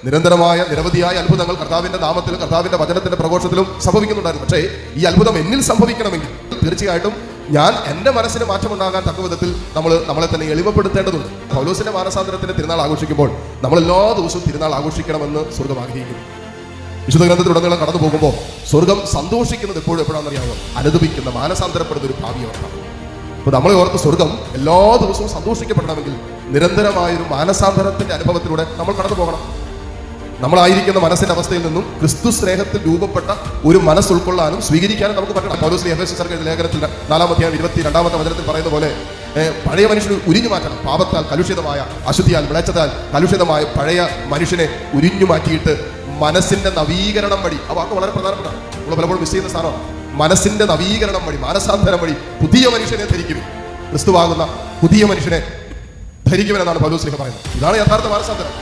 നിരന്തരമായ നിരവധിയായ അത്ഭുതങ്ങൾ കർത്താവിന്റെ നാമത്തിലും കർത്താവിന്റെ വചനത്തിന്റെ പ്രഘോഷത്തിലും സംഭവിക്കുന്നുണ്ടായിരുന്നു. പക്ഷേ ഈ അത്ഭുതം എന്നിൽ സംഭവിക്കണമെങ്കിൽ തീർച്ചയായിട്ടും ഞാൻ എൻ്റെ മനസ്സിന് മാറ്റമുണ്ടാകാൻ തക്ക വിധത്തിൽ നമ്മളെ തന്നെ എളിമപ്പെടുത്തേണ്ടതുണ്ട്. പൗലോസിന്റെ മാനസാന്തരത്തിന്റെ തിരുനാൾ ആഘോഷിക്കുമ്പോൾ നമ്മൾ എല്ലാ ദിവസവും തിരുനാൾ ആഘോഷിക്കണമെന്ന് സ്വർഗം ആഗ്രഹിക്കുന്നു. വിശുദ്ധ ഗ്രന്ഥത്തിലുടനീളം കടന്നു പോകുമ്പോൾ സ്വർഗം സന്തോഷിക്കുന്നത് എപ്പോഴാണെന്നറിയാമോ? അനുദപിക്കുന്ന മാനസാന്തരപ്പെടുന്ന ഒരു ഭാവി ഓർത്താണ്. അപ്പോൾ നമ്മളെ ഓർത്ത് സ്വർഗം എല്ലാ ദിവസവും സന്തോഷിക്കപ്പെടണമെങ്കിൽ നിരന്തരമായൊരു മാനസാന്തരത്തിന്റെ അനുഭവത്തിലൂടെ നമ്മൾ കടന്നു പോകണം. നമ്മളായിരിക്കുന്ന മനസ്സിന്റെ അവസ്ഥയിൽ നിന്നും ക്രിസ്തു സ്നേഹത്തിൽ രൂപപ്പെട്ട ഒരു മനസ്സ് ഉൾക്കൊള്ളാനും സ്വീകരിക്കാനും നമുക്ക് പറ്റണം. പൗലോസ് എഫെസ്യർക്ക് ലേഖനത്തിൽ 4-ാം 22-ാമത്തെ വചനത്തിൽ പറയുന്ന പോലെ പഴയ മനുഷ്യന് ഉരിഞ്ഞു മാറ്റണം. പാപത്താൽ കലുഷിതമായ, അശുദ്ധിയാൽ വിളച്ചതാൽ കലുഷിതമായ പഴയ മനുഷ്യനെ ഉരിഞ്ഞു മാറ്റിയിട്ട് മനസ്സിന്റെ നവീകരണം വഴി, ആ വാക്ക് വളരെ പ്രധാനപ്പെട്ടതാണ്, നമ്മൾ പലപ്പോഴും മിസ് ചെയ്യുന്ന സാധനമാണ്. മനസ്സിന്റെ നവീകരണം വഴി, മാനസാന്തരം വഴി പുതിയ മനുഷ്യനെ ധരിക്കും. ക്രിസ്തുവാകുന്ന പുതിയ മനുഷ്യനെ ധരിക്കുമെന്നാണ് പൗലോസ് പറയുന്നത്. ഇതാണ് യഥാർത്ഥ മാനസാന്തരം.